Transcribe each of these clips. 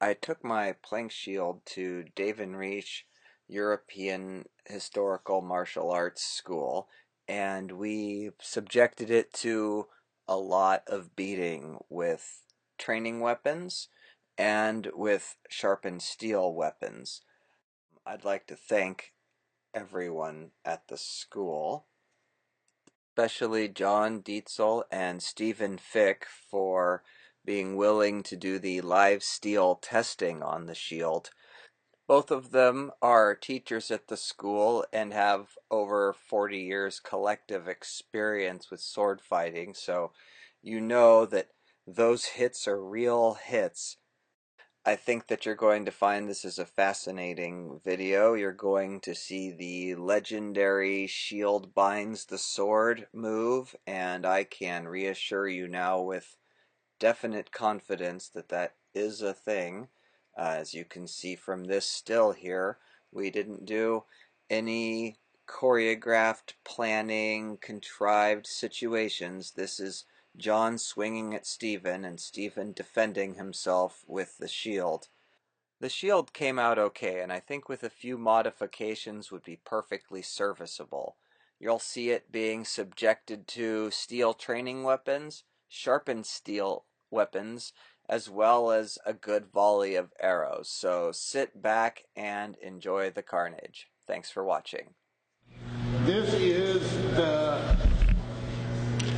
I took my plank shield to Davonreach European Historical Martial Arts School, and we subjected it to a lot of beating with training weapons and with sharpened steel weapons. I'd like to thank everyone at the school, especially John Dietzel and Stephen Fick, for being willing to do the live steel testing on the shield. Both of them are teachers at the school and have over 40 years collective experience with sword fighting, so you know that those hits are real hits. I think that you're going to find this is a fascinating video. You're going to see the legendary shield binds the sword move, and I can reassure you now with definite confidence that that is a thing. As you can see from this still here, we didn't do any choreographed planning, contrived situations. This is John swinging at Stephen and Stephen defending himself with the shield. The shield came out okay, and I think with a few modifications would be perfectly serviceable. You'll see it being subjected to steel training weapons, sharpened steel weapons, as well as a good volley of arrows. So sit back and enjoy the carnage. Thanks for watching. This is the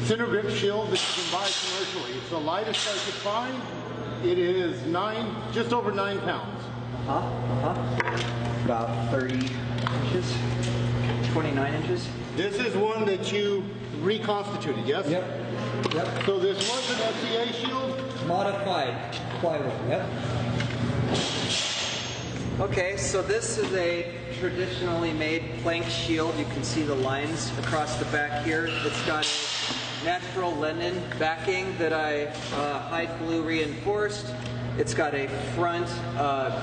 center grip shield that you can buy commercially. It's the lightest I could find. It is just over 9 pounds. About 30 inches, 29 inches. This is one that you reconstituted, yes? Yep. So this was an FCA shield? Modified plywood, yep. Okay, so this is a traditionally made plank shield. You can see the lines across the back here. It's got a natural linen backing that I hide glue reinforced. It's got a front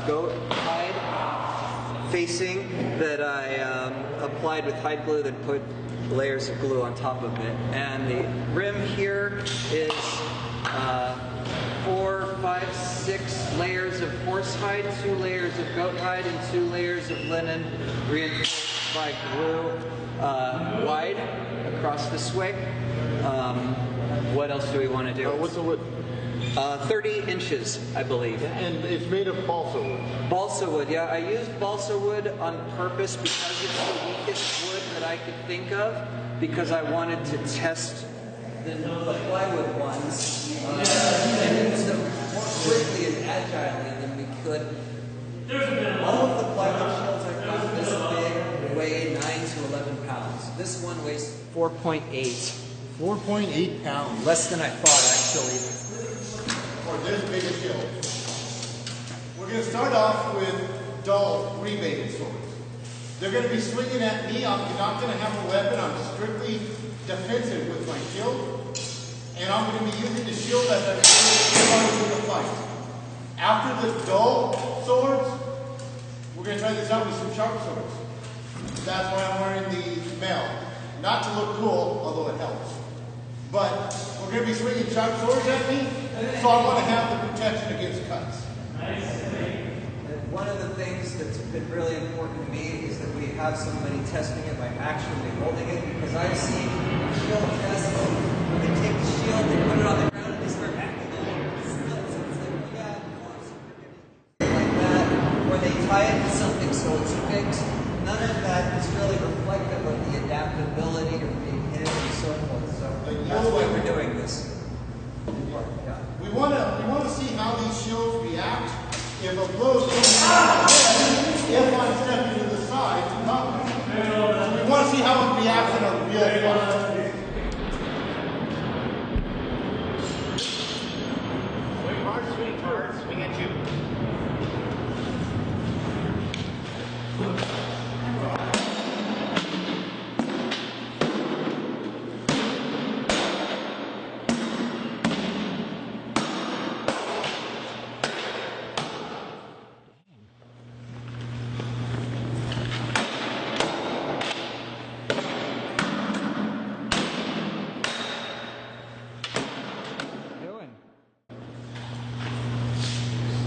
goat hide facing that I applied with hide glue, then put layers of glue on top of it. And the rim here is 4, 5, 6 layers of horse hide, 2 layers of goat hide, and 2 layers of linen reinforced by glue wide across this way. What else do we want to do? What's the wood? 30 inches, I believe. And it's made of balsa wood. Balsa wood, yeah. I used balsa wood on purpose because it's the weakest wood that I could think of, because I wanted to test the plywood ones and use them more quickly and agilely than we could. All of the plywood shields I've got this big weigh 9 to 11 pounds. This one weighs 4.8. 4.8 pounds. Less than I thought, actually. For this big a shield. We're going to start off with dull rebaited swords. They're going to be swinging at me. I'm not going to have a weapon. I'm strictly defensive with my shield. And I'm going to be using the shield as a part of the fight. After the dull swords, we're going to try this out with some sharp swords. That's why I'm wearing the mail. Not to look cool, although it helps. But we're going to be swinging sharp swords at me, so I want to have the protection against cuts. One of the things that's been really important to me is that we have somebody testing it by actually holding it, because I've seen shield tests where they take the shield, they put it on the ground, and they start acting like that, or they tie it to something so it's fixed. None of that is really reflective of the adaptability or being hit and so forth. So that's why we're doing this. We want to see how these shields react if a blow is coming out of the head, if I'm stepping to the side to cover. So we want to see how it reacts in a real fight. Swing hard, swing at you.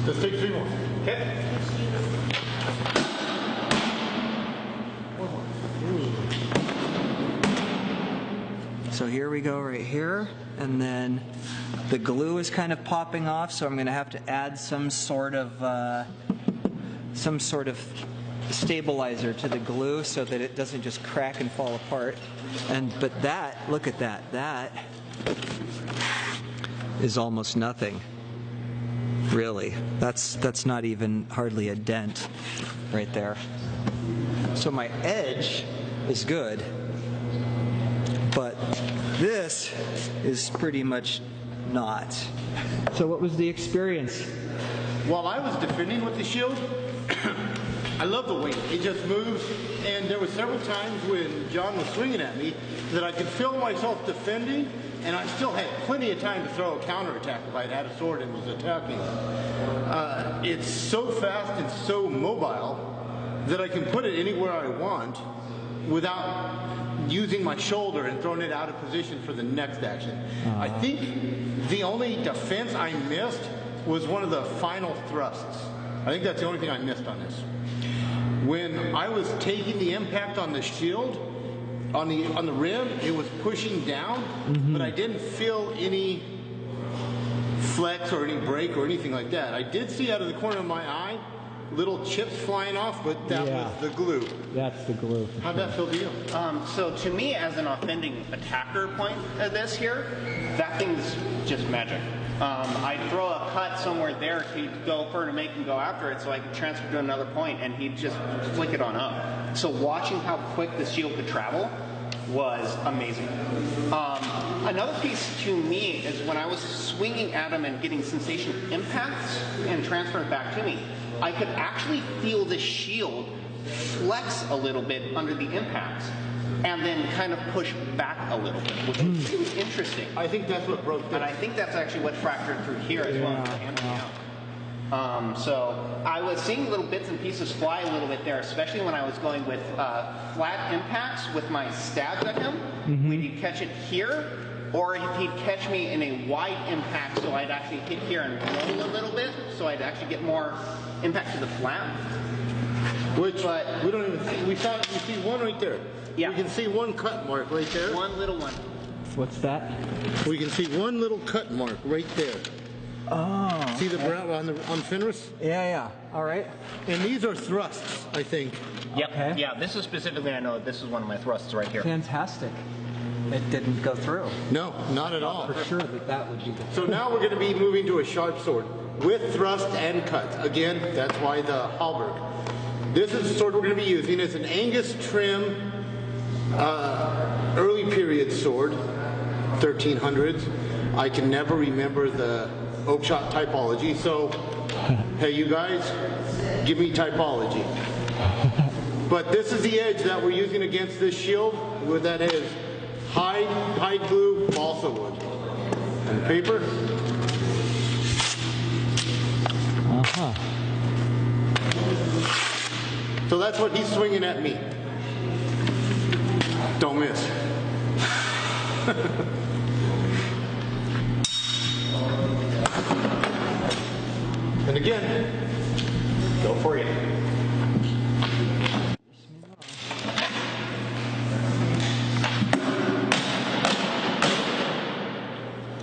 Let's take 3 more. Okay. So here we go right here, and then the glue is kind of popping off, so I'm going to have to add some sort of stabilizer to the glue so that it doesn't just crack and fall apart. But that, look at that, that is almost nothing. Really, that's not even hardly a dent right there. So my edge is good, but this is pretty much not. So what was the experience? While I was defending with the shield, I love the weight. It just moves, and there were several times when John was swinging at me that I could feel myself defending, and I still had plenty of time to throw a counterattack if I had a sword and was attacking. It's so fast and so mobile that I can put it anywhere I want without using my shoulder and throwing it out of position for the next action. I think the only defense I missed was one of the final thrusts. I think that's the only thing I missed on this. When I was taking the impact on the shield, on the rim, it was pushing down, but I didn't feel any flex or any break or anything like that. I did see out of the corner of my eye little chips flying off, but that was the glue. That's the glue. How'd that feel to you? So to me, as an offending attacker point of this here, that thing's just magic. I'd throw a cut somewhere there to go for to make him go after it so I could transfer to another point and he'd just flick it on up. So watching how quick the shield could travel was amazing. Another piece to me is when I was swinging at him and getting sensation impacts and transferring back to me, I could actually feel the shield flex a little bit under the impacts and then kind of push back a little bit, which was really interesting. I think that's what broke this. And I think that's actually what fractured through here as well. With the hand out. So I was seeing little bits and pieces fly a little bit there, especially when I was going with flat impacts with my stabs at him. When he'd catch it here, or he'd catch me in a wide impact, so I'd actually hit here and roll a little bit, so I'd actually get more impact to the flat. Which we don't even see. We see one right there. Yeah. We can see one cut mark right there. One little one. What's that? We can see one little cut mark right there. Oh. See the brown on Fenris? Yeah. All right. And these are thrusts, I think. Yep. Okay. Yeah, this is specifically, I know this is one of my thrusts right here. Fantastic. It didn't go through. No, not at all. For sure that would be the. So now we're going to be moving to a sharp sword with thrust and cut. Again, that's why the halberd. This is the sword we're going to be using. It's an Angus trim early period sword, 1300s. I can never remember the Oakshott typology, so hey, you guys, give me typology. But this is the edge that we're using against this shield. What that is, hide glue, balsa wood, and paper. So that's what he's swinging at me. Don't miss. And again, Go for it.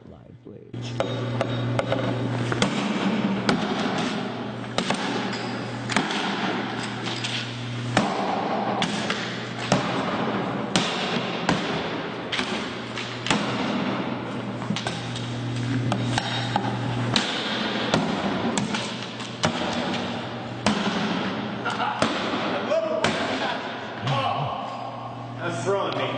Live blades. That's throwing me.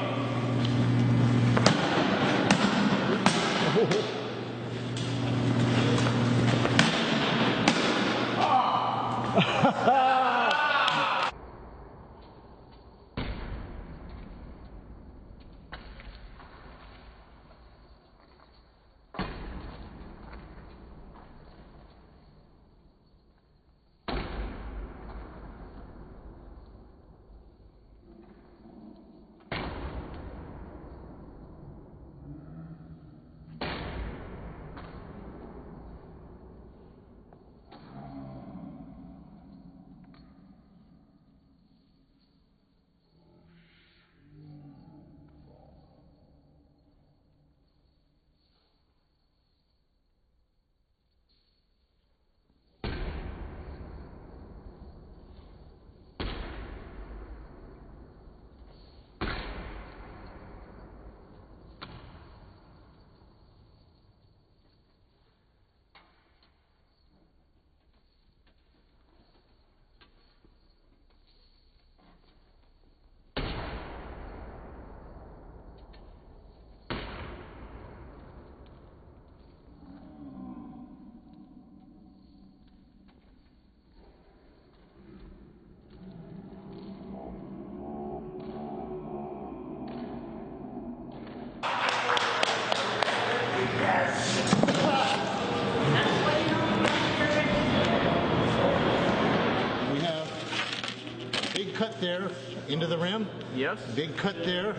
big cut there into the rim. Yes. Big cut there.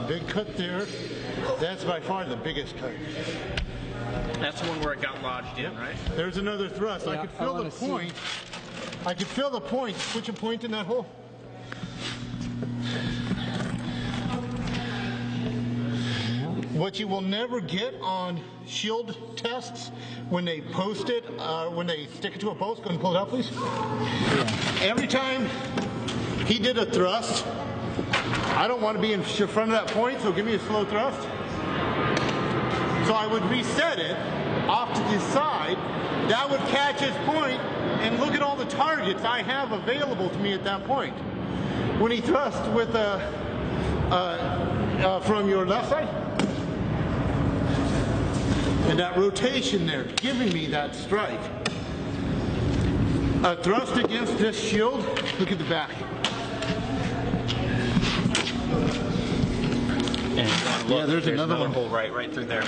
Big cut there. That's by far the biggest cut. That's the one where it got lodged in, right? There's another thrust. I Yeah, could I feel the wanna see. point. I could feel the point. Switch a point in that hole. What you will never get on shield tests when they post it, when they stick it to a post, go and pull it out, please. Every time he did a thrust, I don't want to be in front of that point, so give me a slow thrust. So I would reset it off to the side. That would catch his point, and look at all the targets I have available to me at that point. When he thrusts with from your left side, and that rotation there, giving me that strike. A thrust against this shield, look at the back. And Yeah, there's another one. hole right through there.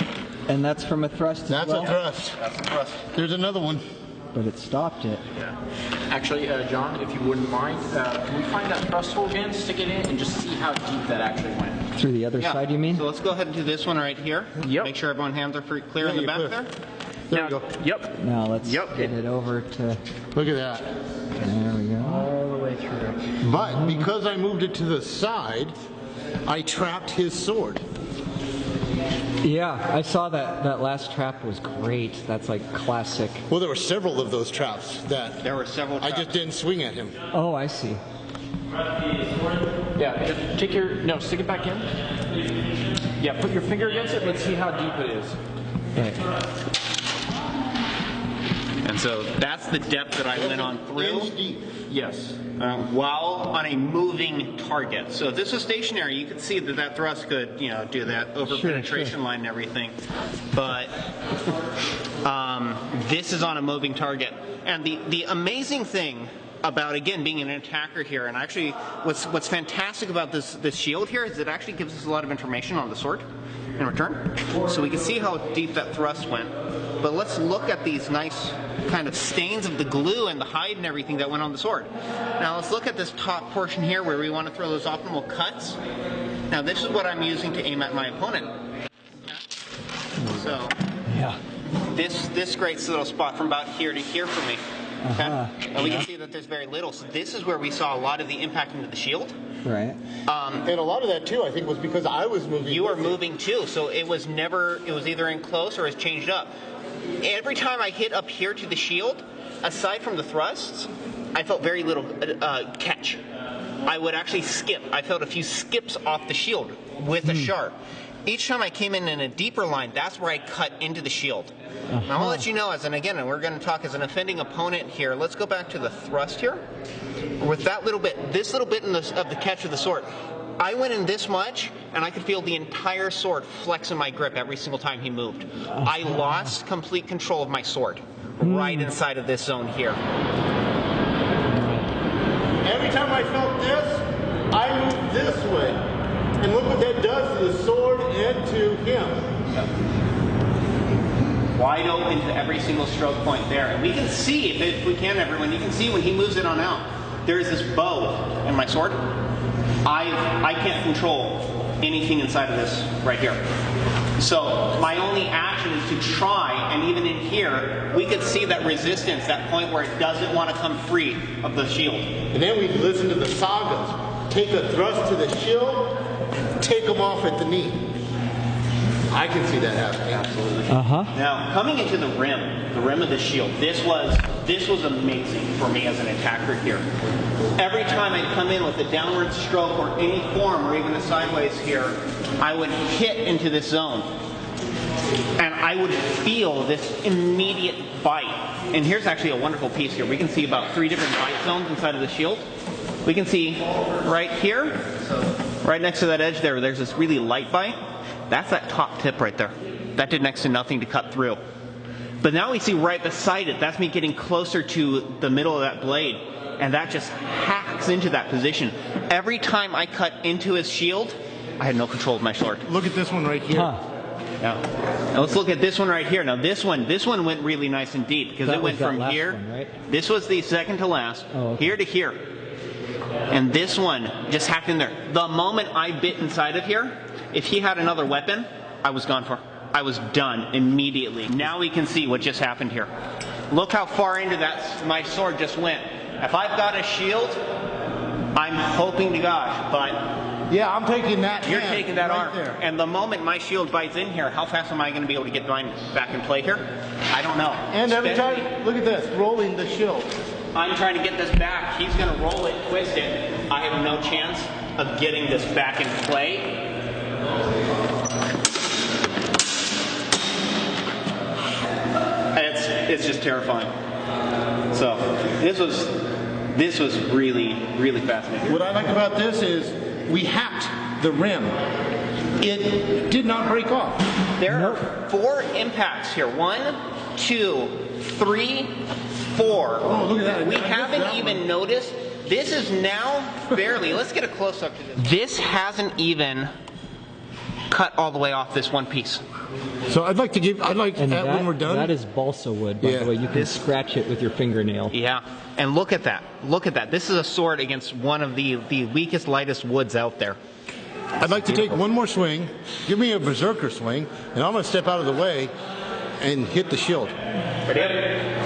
And that's from a thrust as That's well? a thrust. That's the thrust. There's another one. But it stopped it. Yeah. Actually, John, if you wouldn't mind, can we find that thrust hole again, stick it in, and just see how deep that actually went? Through the other side, you mean? So let's go ahead and do this one right here. Yep. Make sure everyone's hands are clear in the you're back clear. there. There Now, we go. Yep. Now let's Yep. get it over to... Look at that. There we go. All the way through. But because I moved it to the side, I trapped his sword. Yeah, I saw that. That last trap was great. That's like classic. Well, there were several of those traps that There were several I traps. just didn't swing at him. Oh, I see. Yeah, just take no, stick it back in. Yeah, put your finger against it. Let's see how deep it is. Right. And so that's the depth that I went on through. Inch deep. Yes. While on a moving target. So if this was stationary, you could see that that thrust could, do that over penetration line and everything. But this is on a moving target. And the amazing thing about, again, being an attacker here, and actually what's fantastic about this shield here is it actually gives us a lot of information on the sword in return. So we can see how deep that thrust went. But let's look at these nice kind of stains of the glue and the hide and everything that went on the sword. Now let's look at this top portion here where we want to throw those optimal cuts. Now this is what I'm using to aim at my opponent. So Yeah. this great little spot from about here to here for me. Okay? And we can see that there's very little. So this is where we saw a lot of the impact into the shield. Right. And a lot of that too, I think, was because I was moving. You were with it. moving too, so it was either in close or it's changed up. Every time I hit up here to the shield, aside from the thrusts, I felt very little catch. I would actually skip. I felt a few skips off the shield with a sharp. Each time I came in a deeper line, that's where I cut into the shield. Now I'll let you know, and we're going to talk as an offending opponent here. Let's go back to the thrust here. With that little bit, this little bit of the catch of the sword, I went in this much, and I could feel the entire sword flex in my grip every single time he moved. I lost complete control of my sword right inside of this zone here. Every time I felt this, I moved this way. And look what that does to the sword and to him. Wide open to every single stroke point there. And we can see, if we can, everyone, you can see when he moves it on out, there is this bow in my sword. I can't control anything inside of this right here. So my only action is to try, and even in here, we could see that resistance, that point where it doesn't want to come free of the shield. And then we listen to the sagas. Take a thrust to the shield, take them off at the knee. I can see that happening. Absolutely. Now, coming into the rim of the shield, this was amazing for me as an attacker here. Every time I'd come in with a downward stroke or any form or even a sideways here, I would hit into this zone. And I would feel this immediate bite. And here's actually a wonderful piece here. We can see about 3 different bite zones inside of the shield. We can see right here, right next to that edge there's this really light bite. That's that top tip right there. That did next to nothing to cut through. But now we see right beside it, that's me getting closer to the middle of that blade. And that just hacks into that position. Every time I cut into his shield, I had no control of my sword. Look at this one right here. Now let's look at this one right here. Now this one went really nice and deep because That it went was that from last here. one, right? This was the second to last, Oh, okay. here to here. And this one just hacked in there. The moment I bit inside of here, if he had another weapon, I was gone for. I was done immediately. Now we can see what just happened here. Look how far into that my sword just went. If I've got a shield, I'm hoping to God, but Yeah, I'm taking that. you're hand taking that right arm. there. And the moment my shield bites in here, how fast am I going to be able to get mine back in play here? I don't know. And every time, look at this, rolling the shield. I'm trying to get this back. He's going to roll it, twist it. I have no chance of getting this back in play. It's just terrifying. So this was really, really fascinating. What I like about this is we hacked the rim. It did not break off. There are 4 impacts here. 1, 2, 3, 4. Oh, look at that. We I missed haven't that even one. noticed. This is now barely. Let's get a close up to this. This hasn't even cut all the way off this one piece. So I'd like And when we're done. that is balsa wood, by Yeah. the way. You can scratch it with your fingernail. Yeah, and look at that. Look at that. This is a sword against one of the weakest, lightest woods out there. I'd like to take one more swing. Give me a berserker swing, and I'm going to step out of the way and hit the shield. Ready?